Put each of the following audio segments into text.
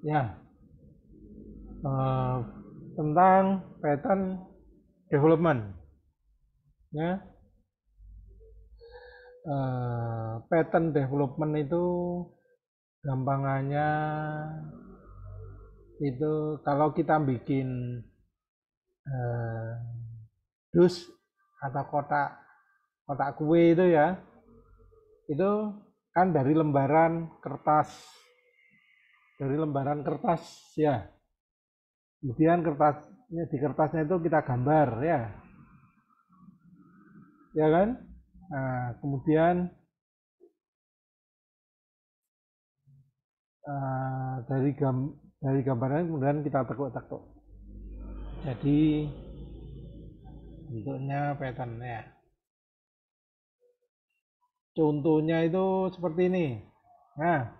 Ya, eh, tentang pattern development. Ya, pattern development itu gampangannya itu kalau kita bikin eh, dus atau kotak kotak kue itu ya, itu kan dari lembaran kertas ya. Kemudian kertasnya di kertasnya itu kita gambar ya kan? Nah, kemudian eh, dari gam dari gambarnya kemudian kita tekuk-tekuk. Jadi bentuknya pattern ya. Contohnya itu seperti ini. Nah,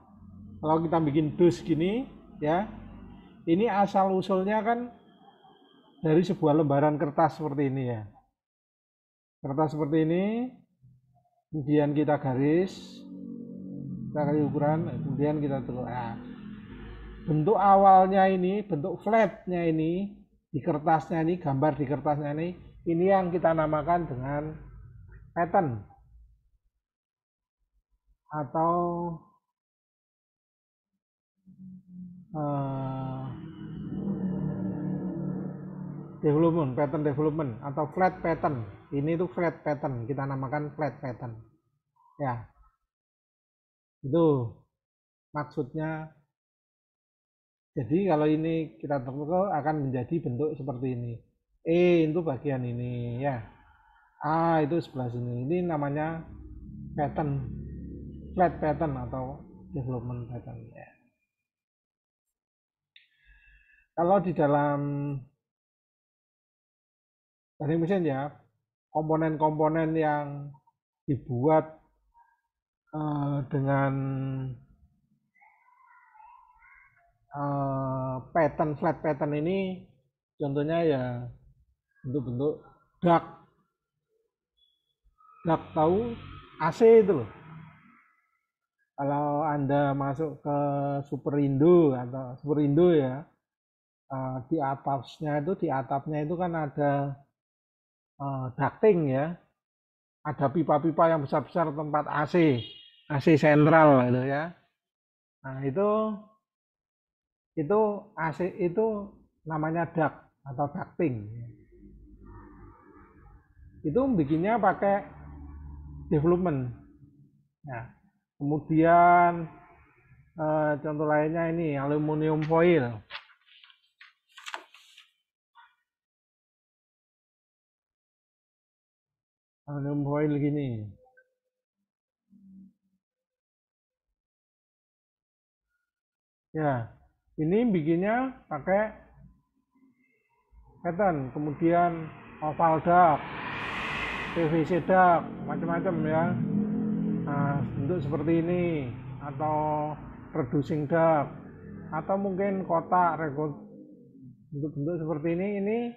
kalau kita bikin dus gini ya, ini asal usulnya kan dari sebuah lembaran kertas seperti ini ya. Kertas seperti ini, kemudian kita kasih ukuran, kemudian kita tulis. Nah, bentuk awalnya ini, bentuk flatnya ini, di kertasnya ini, gambar di kertasnya ini yang kita namakan dengan pattern atau eh, development, pattern development atau flat pattern. Ini tuh flat pattern, kita namakan flat pattern. Ya, itu maksudnya. Jadi kalau ini kita tekuk akan menjadi bentuk seperti ini. Itu bagian ini ya. A itu sebelah sini. Ini namanya pattern, flat pattern atau development pattern ya. Kalau di dalam teknik mesin ya, komponen-komponen yang dibuat dengan pattern flat pattern ini contohnya ya bentuk-bentuk dak dak tahu AC itu loh. Kalau Anda masuk ke Superindo atau Superindo ya, di atapnya itu kan ada ducting ya, ada pipa-pipa yang besar-besar tempat AC sentral gitu ya. Nah, itu AC itu namanya duct atau ducting. Itu bikinnya pakai development. Ya. Kemudian contoh lainnya ini aluminium foil. Aluminium foil gini. Ya, ini bikinnya pakai pattern, kemudian oval duct, PVC duct, macam-macam ya. Nah, bentuk seperti ini atau reducing duct atau mungkin kotak bentuk-bentuk seperti ini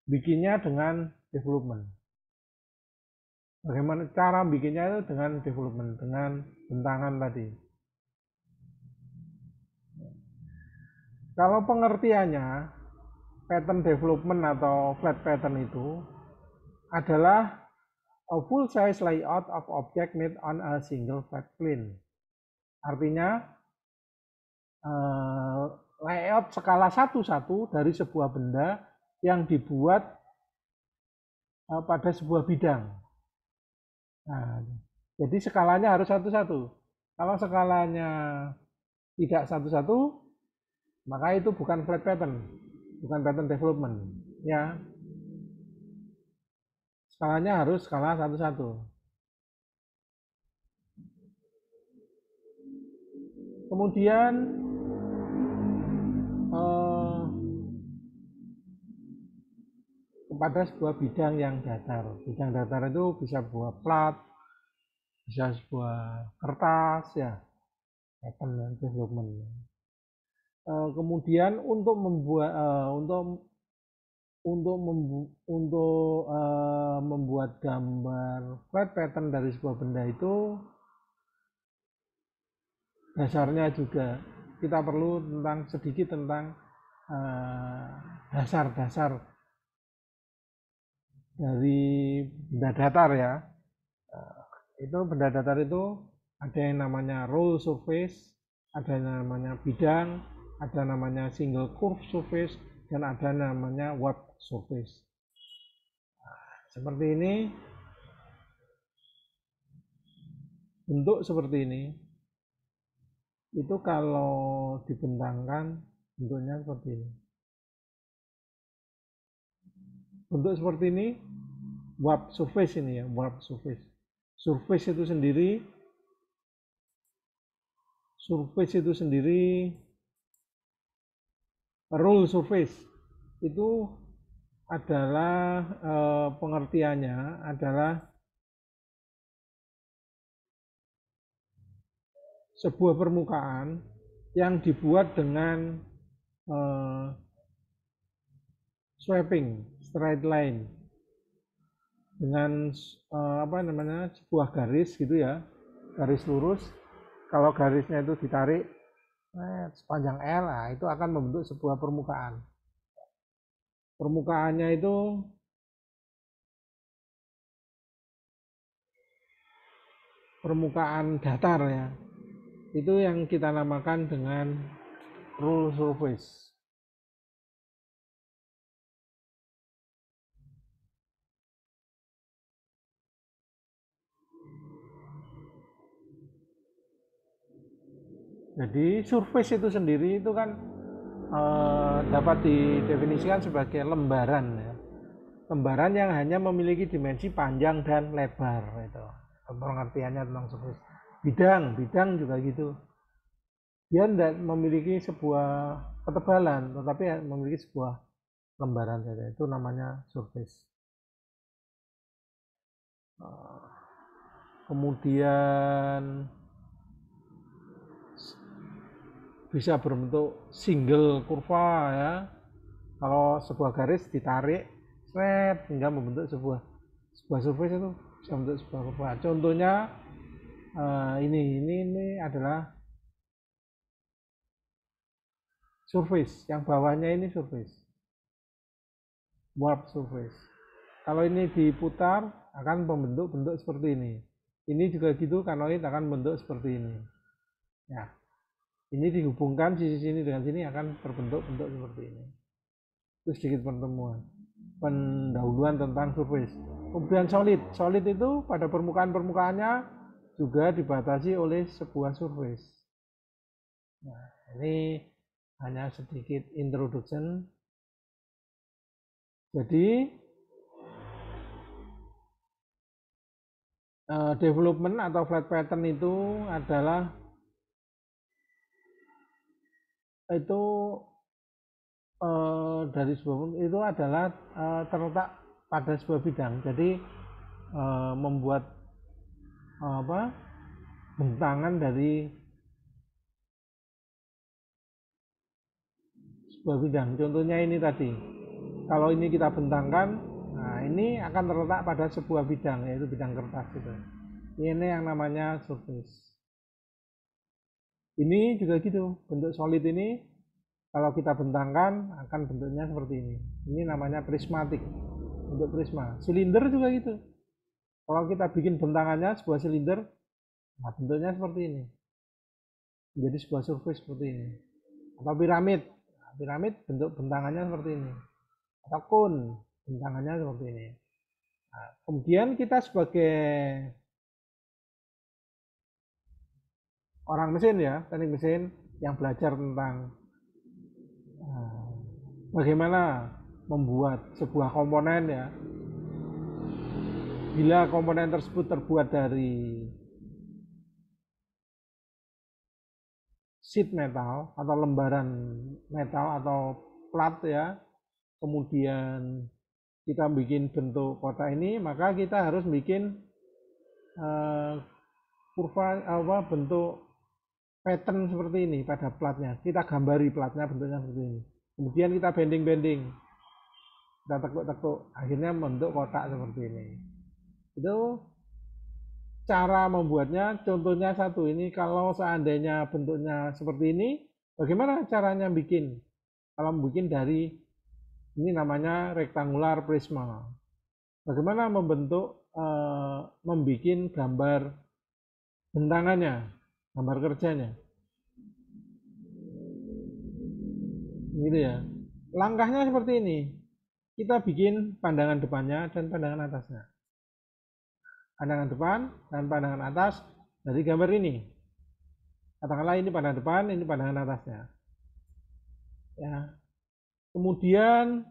bikinnya dengan development. Bagaimana cara bikinnya itu dengan development, dengan bentangan tadi. Kalau pengertiannya, pattern development atau flat pattern itu adalah a full size layout of object made on a single flat plane. Artinya layout skala 1:1 dari sebuah benda yang dibuat pada sebuah bidang. Nah, jadi skalanya harus 1:1. Kalau skalanya tidak 1:1, maka itu bukan flat pattern, bukan pattern development. Ya, skalanya harus skala 1:1. Kemudian eh, kepada sebuah bidang yang datar. Bidang datar itu bisa sebuah plat, bisa sebuah kertas ya, pattern dan development. Kemudian untuk membuat membuat gambar flat pattern dari sebuah benda itu dasarnya juga kita perlu sedikit tentang dasar-dasar dari benda datar ya. Itu benda datar itu ada yang namanya roll surface, ada yang namanya bidang, ada namanya single curve surface, dan ada namanya warp surface. Seperti ini, bentuk seperti ini, itu kalau dibentangkan bentuknya seperti ini. Bentuk seperti ini, warp surface ini ya, warp surface. Surface itu sendiri, roll surface itu adalah pengertiannya adalah sebuah permukaan yang dibuat dengan sweeping straight line dengan sebuah garis gitu ya, garis lurus. Kalau garisnya itu ditarik sepanjang L, nah itu akan membentuk sebuah permukaan. Permukaannya itu permukaan datar ya. Itu yang kita namakan dengan roll surface. Jadi surface itu sendiri itu kan dapat didefinisikan sebagai lembaran ya. Lembaran yang hanya memiliki dimensi panjang dan lebar itu. Pengertiannya tentang surface. Bidang juga gitu. Dia tidak memiliki sebuah ketebalan, tetapi memiliki sebuah lembaran saja. Itu namanya surface. Kemudian bisa berbentuk single kurva ya. Kalau sebuah garis ditarik hingga membentuk sebuah surface itu bisa membentuk sebuah kurva. Contohnya ini adalah surface, yang bawahnya ini surface, warp surface. Kalau ini diputar akan membentuk bentuk seperti ini. Ini juga gitu, kanoid akan membentuk seperti ini. Ya, ini dihubungkan sisi sini dengan sini akan berbentuk bentuk seperti ini. Itu sedikit pendahuluan tentang surface. Kemudian solid itu pada permukaannya juga dibatasi oleh sebuah surface. Nah, ini hanya sedikit introduction. Jadi development atau flat pattern itu adalah dari sebuah itu adalah terletak pada sebuah bidang. Jadi membuat bentangan dari sebuah bidang. Contohnya ini tadi. Kalau ini kita bentangkan, nah ini akan terletak pada sebuah bidang, yaitu bidang kertas itu. Ini yang namanya surface. Ini juga gitu, bentuk solid ini kalau kita bentangkan akan bentuknya seperti ini. Ini namanya prismatik, bentuk prisma. Silinder juga gitu. Kalau kita bikin bentangannya sebuah silinder, nah bentuknya seperti ini. Jadi sebuah surface seperti ini. Atau piramid. Nah, piramid bentuk bentangannya seperti ini. Atau cone, bentangannya seperti ini. Nah, kemudian kita sebagai orang mesin ya, teknik mesin yang belajar tentang bagaimana membuat sebuah komponen ya. Bila komponen tersebut terbuat dari sheet metal atau lembaran metal atau plat ya, kemudian kita bikin bentuk kotak ini, maka kita harus bikin kurva bentuk pattern seperti ini pada platnya. Kita gambari platnya bentuknya seperti ini. Kemudian kita bending, kita tekuk-tekuk, akhirnya membentuk kotak seperti ini. Itu cara membuatnya. Contohnya satu ini, kalau seandainya bentuknya seperti ini, Bagaimana caranya bikin? Kalau bikin dari ini namanya rectangular prisma. Bagaimana membentuk membuat gambar bentangannya, gambar kerjanya. Gitu ya. Langkahnya seperti ini. Kita bikin pandangan depannya dan pandangan atasnya. Pandangan depan dan pandangan atas dari gambar ini. Katakanlah ini pandangan depan, ini pandangan atasnya. Ya. Kemudian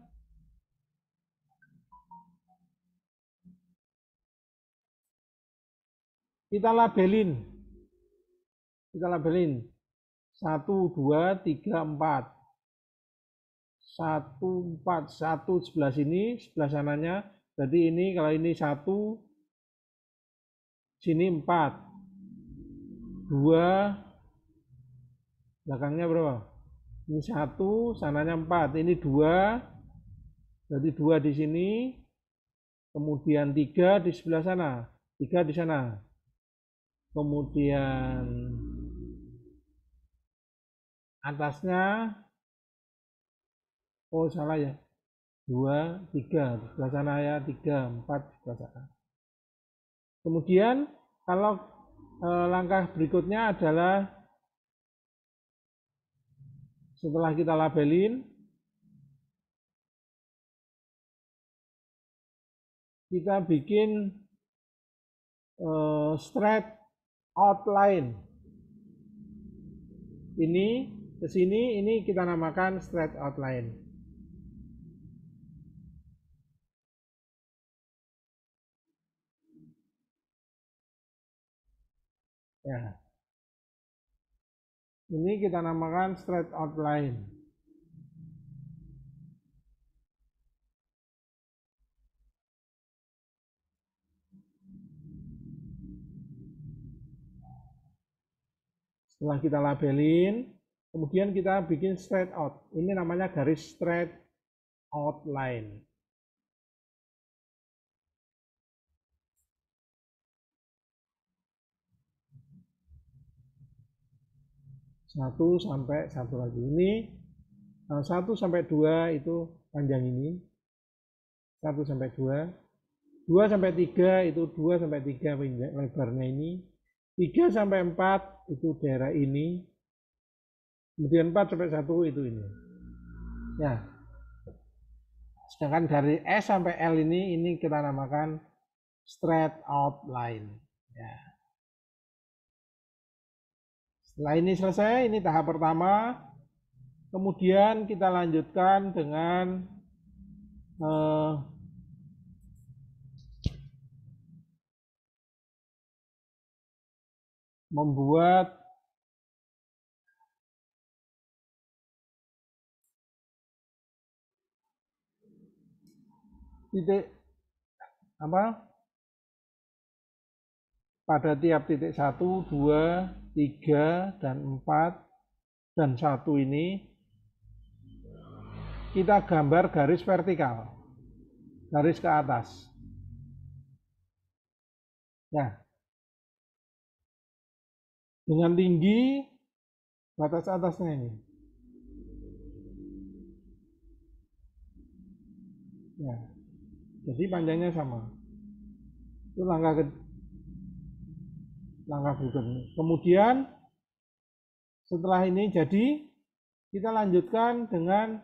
kita labelin. Kita labelin 1, 2, 3, 4. 1, 4, 1 sebelah sini, sebelah sananya. Jadi ini kalau ini 1, sini 4. 2, belakangnya berapa? Ini 1, sananya 4. Ini 2, jadi 2 di sini. Kemudian 3 di sebelah sana. 3 di sana. Kemudian atasnya, oh salah ya, 2, 3 di sebelah sana ya, 3, 4 di sebelah sana. Kemudian kalau langkah berikutnya adalah setelah kita labelin, kita bikin straight outline. Ini ke sini, ini kita namakan straight outline. Ya. Ini kita namakan straight outline. Setelah kita labelin, kemudian kita bikin straight out. Ini namanya garis straight outline. Satu sampai satu lagi. Ini 1 sampai 2 itu panjang ini. 1 sampai 2. 2 sampai 3 itu 2 sampai 3 lebarnya ini. 3 sampai 4 itu daerah ini. Kemudian 4 sampai 1 itu ini. Ya. Sedangkan dari S sampai L ini kita namakan straight outline. Ya. Setelah ini selesai, ini tahap pertama. Kemudian kita lanjutkan dengan membuat titik apa pada tiap titik 1, 2, 3, dan 4 dan 1 ini kita gambar garis vertikal, garis ke atas. Ya, dengan tinggi batas atasnya ini. Ya, jadi panjangnya sama. Itu langkah berikutnya. Kemudian setelah ini jadi, kita lanjutkan dengan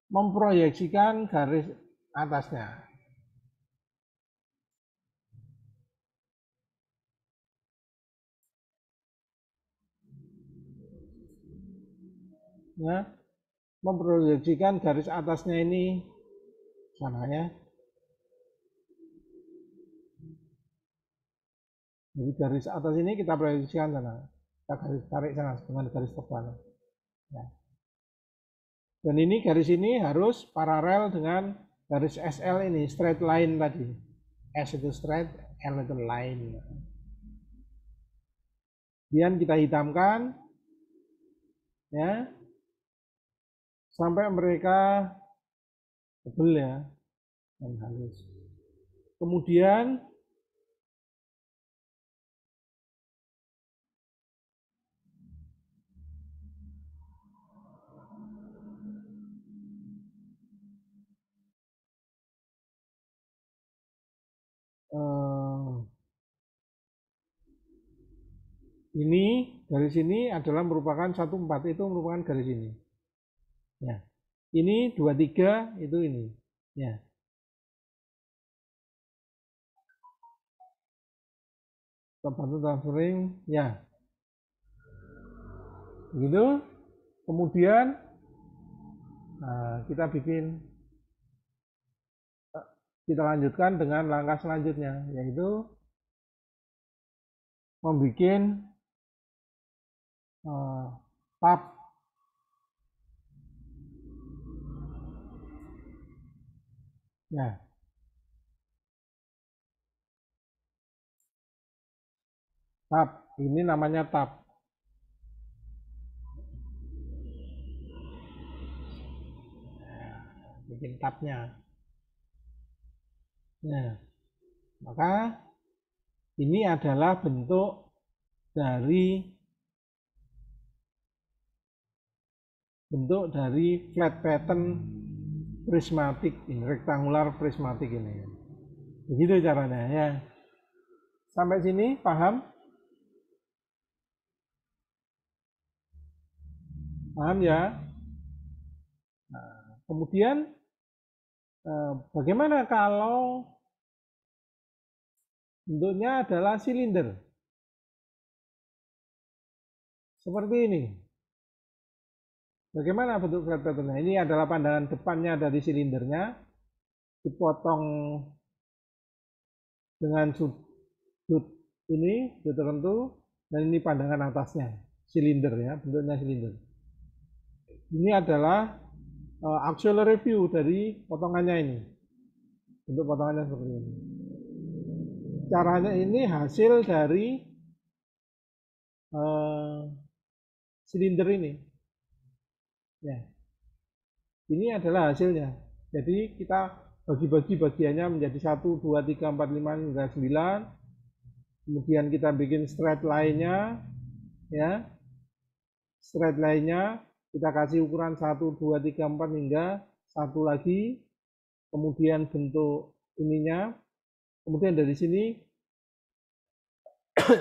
memproyeksikan garis atasnya. Ya, memproyeksikan garis atasnya ini sana ya. Jadi garis atas ini kita proyeksikan sana, kita garis tarik sana dengan garis tebal. Ya. Dan ini garis ini harus paralel dengan garis SL ini, straight line tadi. S itu straight, L itu line. Kemudian kita hitamkan, ya, sampai mereka tebal ya, dan halus. Kemudian Ini garis ini adalah merupakan 14, itu merupakan garis ini. Ya. Ini 23 itu ini. Ya. Kita bantu transferring, ya. Begitu. Kemudian kita lanjutkan dengan langkah selanjutnya, yaitu membuat tab. Ya. Tab, ini namanya tab. Bikin tabnya. Nah, maka ini adalah bentuk dari flat pattern prismatik ini, rektangular prismatik ini. Begitu caranya ya. Sampai sini paham? Paham ya? Nah, kemudian bagaimana kalau bentuknya adalah silinder? Seperti ini. Bagaimana bentuk flat pattern? Ini adalah pandangan depannya dari silindernya, dipotong dengan sudut ini, sudut tertentu, dan ini pandangan atasnya, silinder ya, bentuknya silinder. Ini adalah auxiliary view dari potongannya ini. Bentuk potongannya seperti ini. Caranya ini hasil dari silinder ini. Ya. Ini adalah hasilnya. Jadi kita bagi-bagi bagiannya menjadi 1, 2, 3, 4, 5, hingga 9. Kemudian kita bikin straight line-nya. Ya. Straight line-nya kita kasih ukuran 1, 2, 3, 4 hingga 1 lagi. Kemudian bentuk ininya. Kemudian dari sini,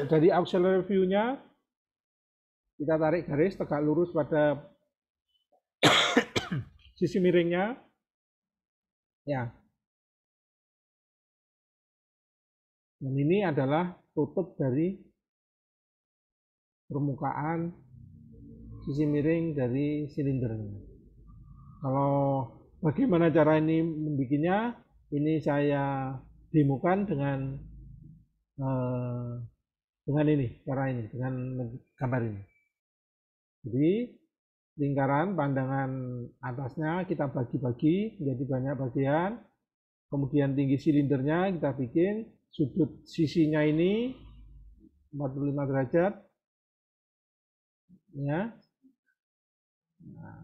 dari auxiliary view-nya, kita tarik garis tegak lurus pada sisi miringnya. Ya. Dan ini adalah tutup dari permukaan sisi miring dari silindernya. Kalau bagaimana cara ini membuatnya, ini saya demokan dengan ini, cara ini, dengan gambar ini. Jadi lingkaran pandangan atasnya kita bagi-bagi menjadi banyak bagian, kemudian tinggi silindernya kita bikin sudut sisinya ini 45 derajat, ya. Nah,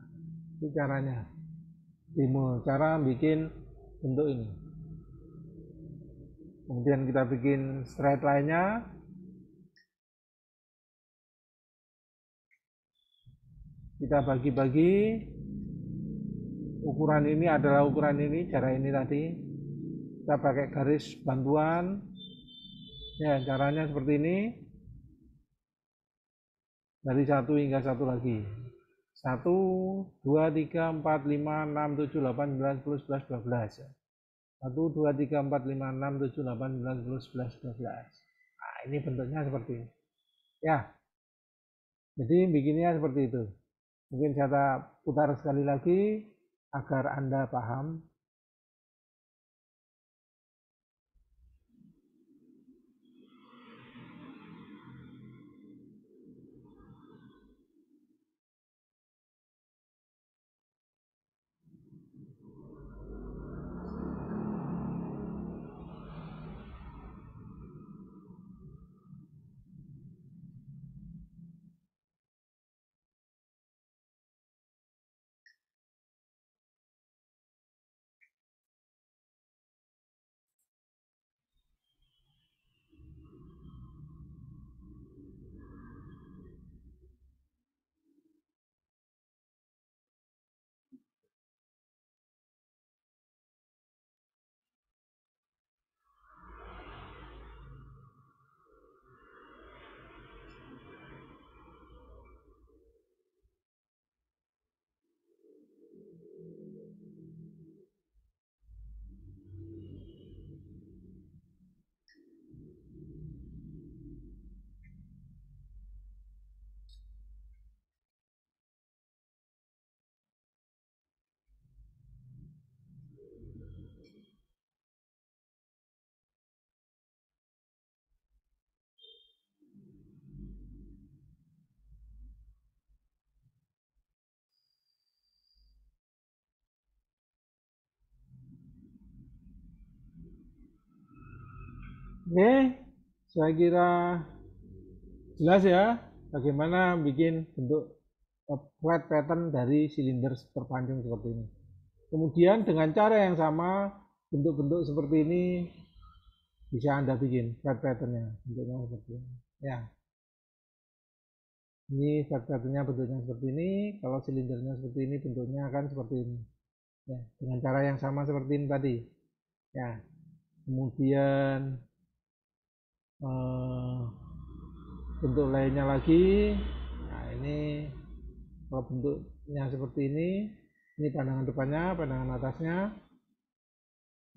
itu caranya. Cara bikin bentuk ini. Kemudian kita bikin straight line-nya. Kita bagi-bagi. Ukuran ini adalah ukuran ini, jarak ini tadi. Kita pakai garis bantuan. Ya, caranya seperti ini. Dari 1 hingga 1 lagi. 1, 2, 3, 4, 5, 6, 7, 8, 9, 10, 11, 12. 1, 2, 3, 4, 5, 6, 7, 8, 9, 10, 11, 12. Nah, ini bentuknya seperti ini. Ya, jadi bikinnya seperti itu. Mungkin saya putar sekali lagi agar Anda paham. Oke, saya kira jelas ya bagaimana bikin bentuk flat pattern dari silinder terpancung seperti ini. Kemudian dengan cara yang sama, bentuk-bentuk seperti ini bisa Anda bikin flat patternnya, bentuknya seperti ini. Ya, ini flat patternnya bentuknya seperti ini. Kalau silindernya seperti ini, bentuknya akan seperti ini. Ya, dengan cara yang sama seperti ini tadi. Ya, kemudian bentuk lainnya lagi. Nah, ini kalau bentuknya seperti ini pandangan depannya, pandangan atasnya,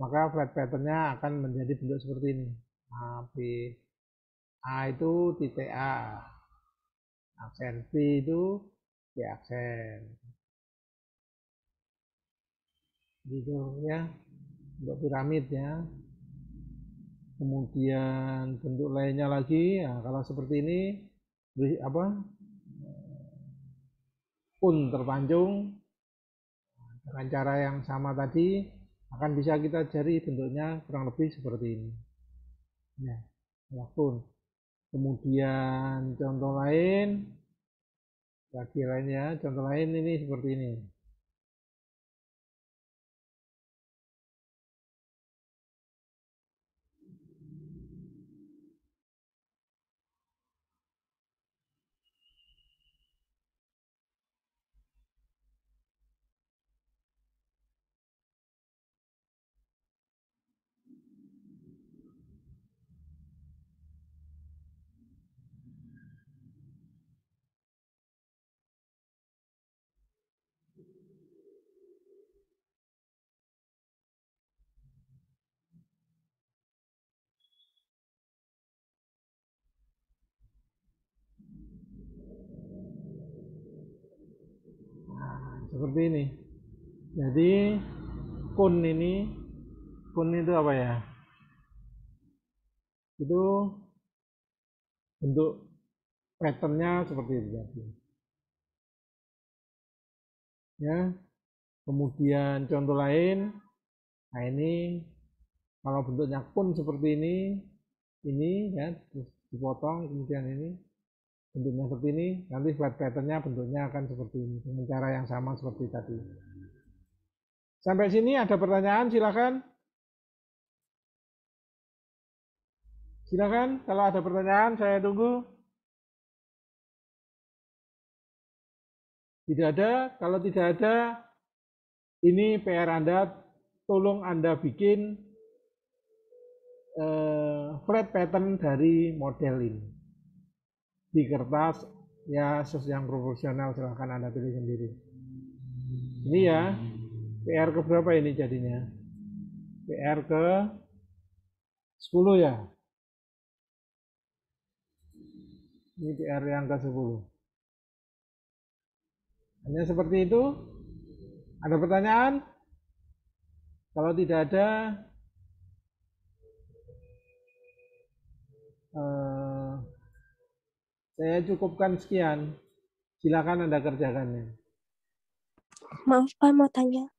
maka flat patternnya akan menjadi bentuk seperti ini. A, B, A itu titik A, aksen B itu B aksen, gitu ya, untuk piramid ya. Kemudian bentuk lainnya lagi, ya, kalau seperti ini, apa, pun terpancung dengan cara yang sama tadi akan bisa kita cari bentuknya kurang lebih seperti ini. Ya, walaupun kemudian contoh lain, lagi lainnya, contoh lain ini seperti ini. Nah, seperti ini. Jadi kun itu apa ya? Itu bentuk patternnya seperti itu tadi. Ya, kemudian contoh lain, nah ini kalau bentuknya kun seperti ini ya, terus dipotong, kemudian ini bentuknya seperti ini, nanti flat patternnya bentuknya akan seperti ini dengan cara yang sama seperti tadi. Sampai sini ada pertanyaan, silakan. Silakan, kalau ada pertanyaan saya tunggu. Tidak ada, kalau tidak ada, ini PR Anda, tolong Anda bikin flat pattern dari model ini. Di kertas, ya yang proporsional, silahkan Anda pilih sendiri. Ini ya, PR ke berapa ini jadinya? PR ke 10 ya? Ini PR yang ke 10. Hanya seperti itu. Ada pertanyaan? Kalau tidak ada, saya cukupkan sekian. Silakan Anda kerjakannya. Maaf Pak, mau tanya.